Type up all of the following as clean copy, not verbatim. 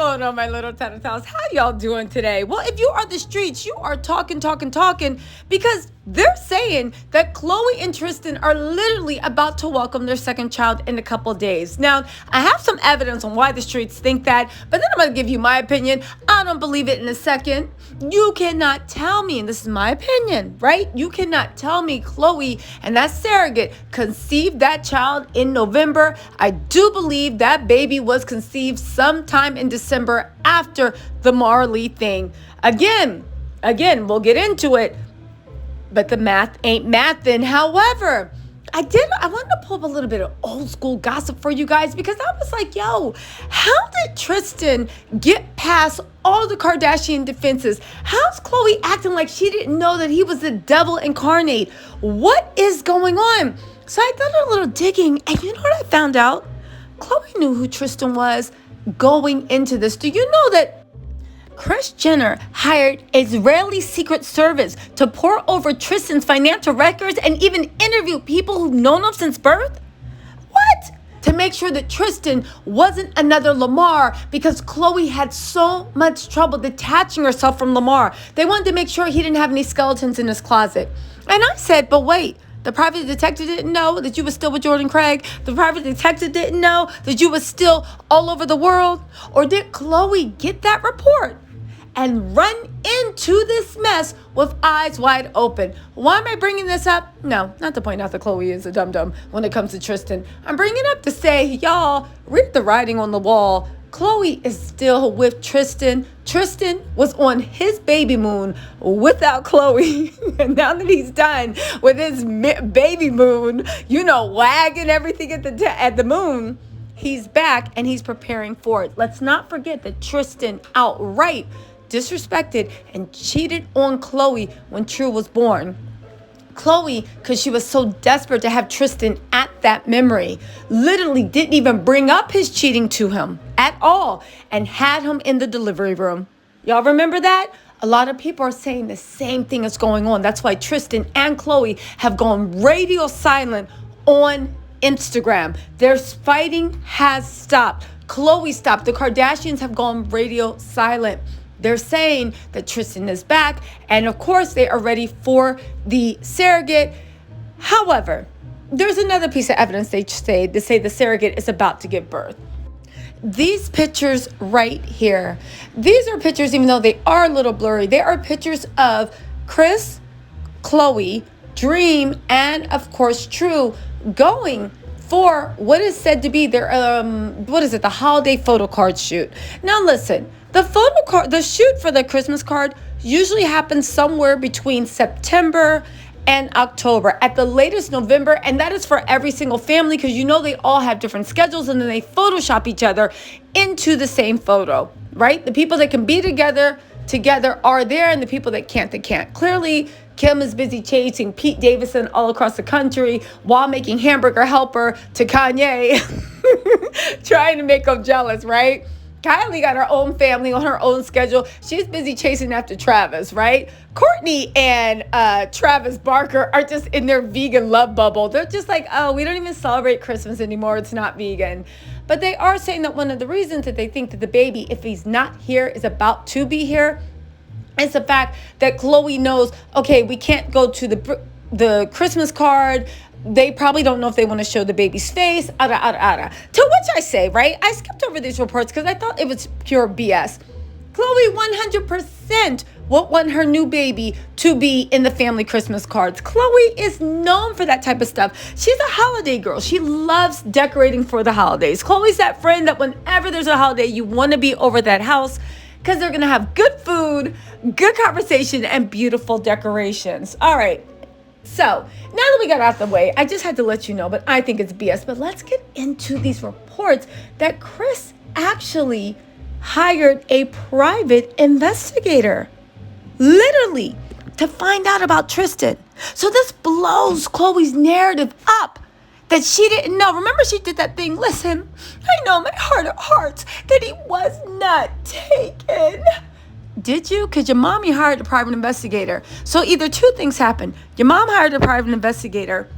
going on, my little Tattle Tells? How y'all doing today? Well, if you are the streets, you are talking, because they're saying that Khloe and Tristan are literally about to welcome their second child in a couple days. Now, I have some evidence on why the streets think that, but then I'm going to give you my opinion. I don't believe it in a second. You cannot tell me, and this is my opinion, right? You cannot tell me Khloe and that surrogate conceived that child in November. I do believe that baby was conceived sometime in December after the Marley thing. Again, we'll get into it, but the math ain't mathin'. However, I wanted to pull up a little bit of old school gossip for you guys, because I was like, yo, how did Tristan get past all the Kardashian defenses? How's Khloe acting like she didn't know that he was the devil incarnate? What is going on? So I did a little digging, and you know what I found out? Khloe knew who Tristan was going into this. Do you know that Kris Jenner hired Israeli Secret Service to pore over Tristan's financial records and even interview people who've known him since birth? What? To make sure that Tristan wasn't another Lamar, because Khloe had so much trouble detaching herself from Lamar. They wanted to make sure he didn't have any skeletons in his closet. And I said, but wait, the private detective didn't know that you were still with Jordan Craig? The private detective didn't know that you were still all over the world? Or did Khloe get that report and run into this mess with eyes wide open? Why am I bringing this up? No, not to point out that Khloe is a dum-dum when it comes to Tristan. I'm bringing it up to say, y'all, read the writing on the wall. Khloe is still with Tristan. Tristan was on his baby moon without Khloe. And now that he's done with his baby moon, wagging everything at the moon, he's back and he's preparing for it. Let's not forget that Tristan outright disrespected and cheated on Khloe when True was born. Khloe, because she was so desperate to have Tristan at that memory, literally didn't even bring up his cheating to him at all and had him in the delivery room. Y'all remember that? A lot of people are saying the same thing is going on. That's why Tristan and Khloe have gone radio silent on Instagram. Their fighting has stopped. Khloe stopped. The Kardashians have gone radio silent. They're saying that Tristan is back, and of course they are ready for the surrogate. However, there's another piece of evidence they say the surrogate is about to give birth. These pictures right here, these are pictures, even though they are a little blurry, they are pictures of Kris, Khloe, Dream, and of course True going for what is said to be their the holiday photo card shoot. Now listen, the shoot for the Christmas card usually happens somewhere between September and October, at the latest November, and that is for every single family, because they all have different schedules, and then they Photoshop each other into the same photo, right? The people that can be together are there, and the people that can't, they can't. Clearly, Kim is busy chasing Pete Davidson all across the country while making Hamburger Helper to Kanye, trying to make him jealous, right? Kylie got her own family on her own schedule. She's busy chasing after Travis, right? Courtney and Travis Barker are just in their vegan love bubble. They're just like, oh, we don't even celebrate Christmas anymore. It's not vegan. But they are saying that one of the reasons that they think that the baby, if he's not here, is about to be here, is the fact that Khloe knows, okay, we can't go to the Christmas card. They probably don't know if they want to show the baby's face. To which I say, right? I skipped over these reports because I thought it was pure BS. Khloe 100% would want her new baby to be in the family Christmas cards. Khloe is known for that type of stuff. She's a holiday girl. She loves decorating for the holidays. Khloe's that friend that whenever there's a holiday, you want to be over that house, because they're going to have good food, good conversation, and beautiful decorations. All right. So now that we got out the way, I just had to let you know, but I think it's BS. But let's get into these reports that Kris actually hired a private investigator, literally, to find out about Tristan. So this blows Khloe's narrative up that she didn't know. Remember, she did that thing. Listen, I know in my heart of hearts that he was not taken. Did you? Because your mommy hired a private investigator. So either two things happened. Your mom hired a private investigator.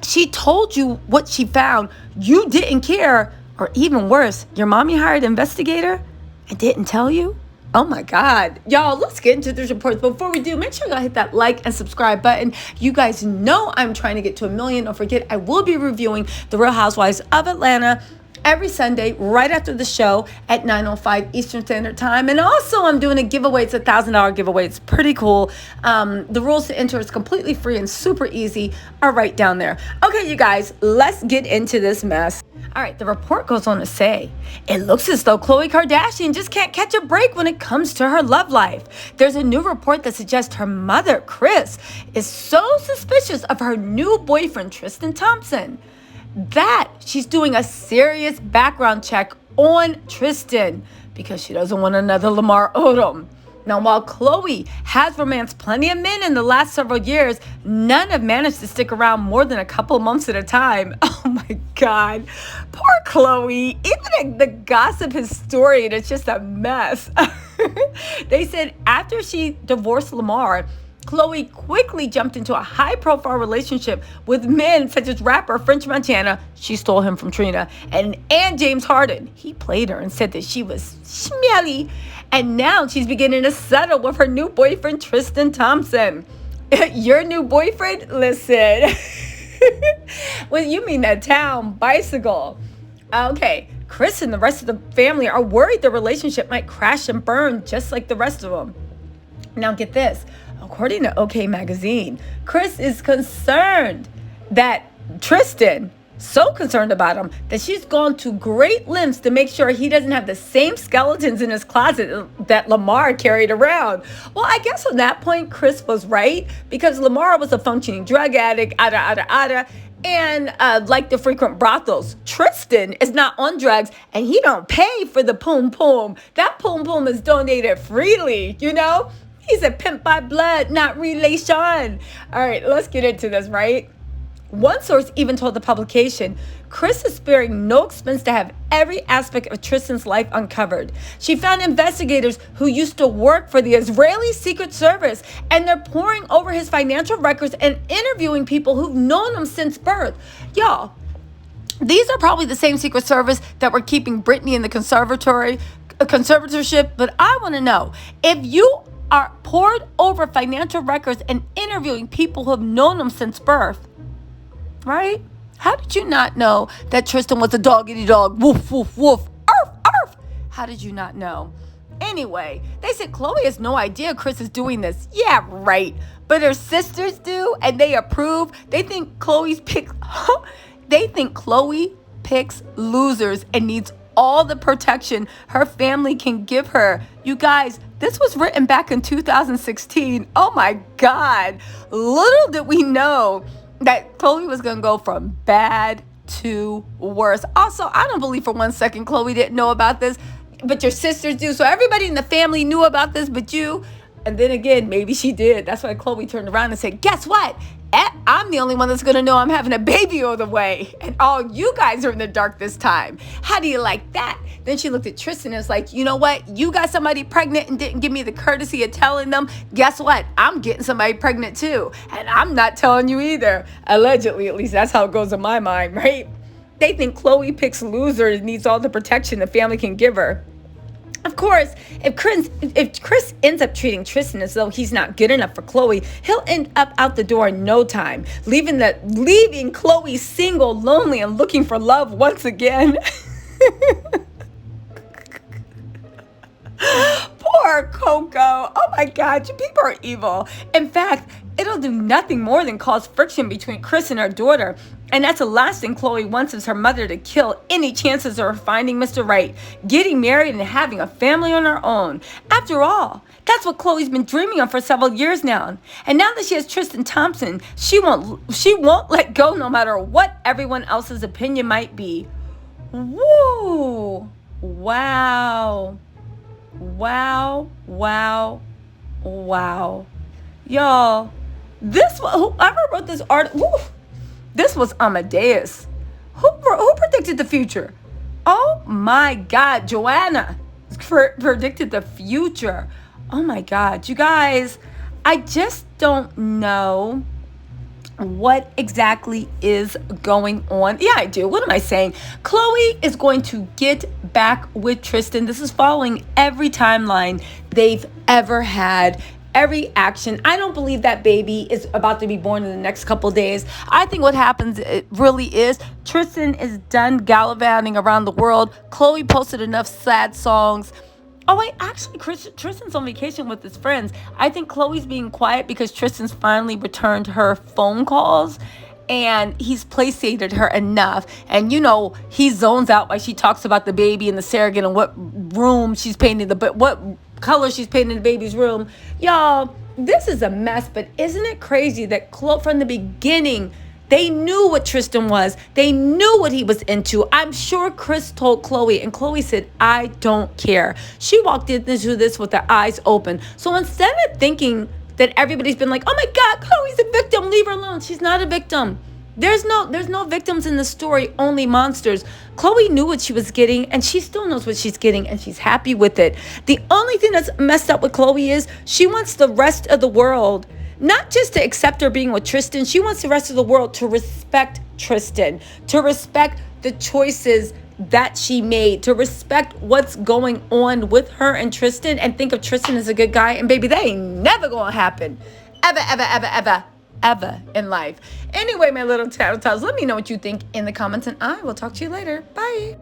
She told you what she found. You didn't care. Or even worse, your mommy hired an investigator I didn't tell you? Oh my God. Y'all, let's get into this report. Before we do, make sure y'all hit that like and subscribe button. You guys know I'm trying to get to 1 million. Don't forget, I will be reviewing The Real Housewives of Atlanta every Sunday right after the show at 9:05 Eastern Standard Time. And also I'm doing a giveaway. It's a $1,000 giveaway. It's pretty cool. The rules to enter is completely free and super easy are right down there. Okay, you guys, let's get into this mess. All right, the report goes on to say, it looks as though Khloé Kardashian just can't catch a break when it comes to her love life. There's a new report that suggests her mother, Kris, is so suspicious of her new boyfriend, Tristan Thompson, that she's doing a serious background check on Tristan because she doesn't want another Lamar Odom. Now, while Khloé has romanced plenty of men in the last several years, none have managed to stick around more than a couple months at a time. Oh my God. Poor Khloé. Even the gossip historian, it's just a mess. They said after she divorced Lamar, Khloé quickly jumped into a high-profile relationship with men such as rapper French Montana, she stole him from Trina, and James Harden. He played her and said that she was smelly. And now she's beginning to settle with her new boyfriend, Tristan Thompson. Your new boyfriend? Listen. Well, you mean that town bicycle. Okay, Kris and the rest of the family are worried their relationship might crash and burn just like the rest of them. Now get this. According to OK Magazine, Kris is concerned that Tristan, so concerned about him, that she's gone to great lengths to make sure he doesn't have the same skeletons in his closet that Lamar carried around. Well, I guess on that point, Kris was right, because Lamar was a functioning drug addict, and like the frequent brothels. Tristan is not on drugs, and he don't pay for the poom poom. That poom poom is donated freely, you know? He's a pimp by blood, not relation. All right, let's get into this, right? One source even told the publication, Kris is sparing no expense to have every aspect of Tristan's life uncovered. She found investigators who used to work for the Israeli Secret Service, and they're poring over his financial records and interviewing people who've known him since birth. Y'all, these are probably the same Secret Service that were keeping Britney in the conservatorship, but I want to know, if you are poured over financial records and interviewing people who have known them since birth, right? How did you not know that Tristan was a doggity dog? Woof, woof, woof. Arf, arf. How did you not know? Anyway, they said Khloé has no idea Kris is doing this. Yeah, right. But her sisters do, and they approve. They think Khloé picks losers and needs all the protection her family can give her. You guys, this was written back in 2016. Oh my God. Little did we know that Khloé was going to go from bad to worse. Also, I don't believe for 1 second Khloé didn't know about this, but your sisters do. So everybody in the family knew about this but you. And then again, maybe she did. That's why Khloé turned around and said, guess what? I'm the only one that's going to know I'm having a baby on the way. And all you guys are in the dark this time. How do you like that? Then she looked at Tristan and was like, you know what? You got somebody pregnant and didn't give me the courtesy of telling them. Guess what? I'm getting somebody pregnant too. And I'm not telling you either. Allegedly, at least that's how it goes in my mind, right? They think Khloé picks losers and needs all the protection the family can give her. Of course, if Kris ends up treating Tristan as though he's not good enough for Khloé, he'll end up out the door in no time, leaving Khloé single, lonely, and looking for love once again. Poor Coco. Oh my God, you people are evil. In fact, it'll do nothing more than cause friction between Kris and her daughter. And that's the last thing Khloé wants, is her mother to kill any chances of her finding Mr. Right, getting married, and having a family on her own. After all, that's what Khloé's been dreaming of for several years now. And now that she has Tristan Thompson, she won't let go no matter what everyone else's opinion might be. Woo! Wow. Wow. Wow. Wow. Y'all, whoever wrote this article, this was Amadeus. Who predicted the future? Oh my God, Joanna predicted the future. Oh my God, you guys, I just don't know what exactly is going on? Yeah, I do. What am I saying? Khloé is going to get back with Tristan. This is following every timeline they've ever had. Every action. I don't believe that baby is about to be born in the next couple days. I think what happens, it really is, Tristan is done gallivanting around the world. Khloé posted enough sad songs. Oh, wait, actually, Tristan's on vacation with his friends. I think Khloé's being quiet because Tristan's finally returned her phone calls and he's placated her enough. And, he zones out while she talks about the baby and the surrogate and what room she's painting, what color she's painting the baby's room. Y'all, this is a mess, but isn't it crazy that from the beginning, they knew what Tristan was. They knew what he was into. I'm sure Kris told Khloé, and Khloé said, I don't care. She walked into this with her eyes open. So instead of thinking that everybody's been like, oh my God, Khloé's a victim, leave her alone. She's not a victim. There's no victims in the story, only monsters. Khloé knew what she was getting, and she still knows what she's getting, and she's happy with it. The only thing that's messed up with Khloé is she wants the rest of the world not just to accept her being with Tristan, she wants the rest of the world to respect Tristan, to respect the choices that she made, to respect what's going on with her and Tristan, and think of Tristan as a good guy. And baby, that ain't never gonna happen. Ever in life. Anyway, my little Tattle Tells, let me know what you think in the comments, and I will talk to you later. Bye.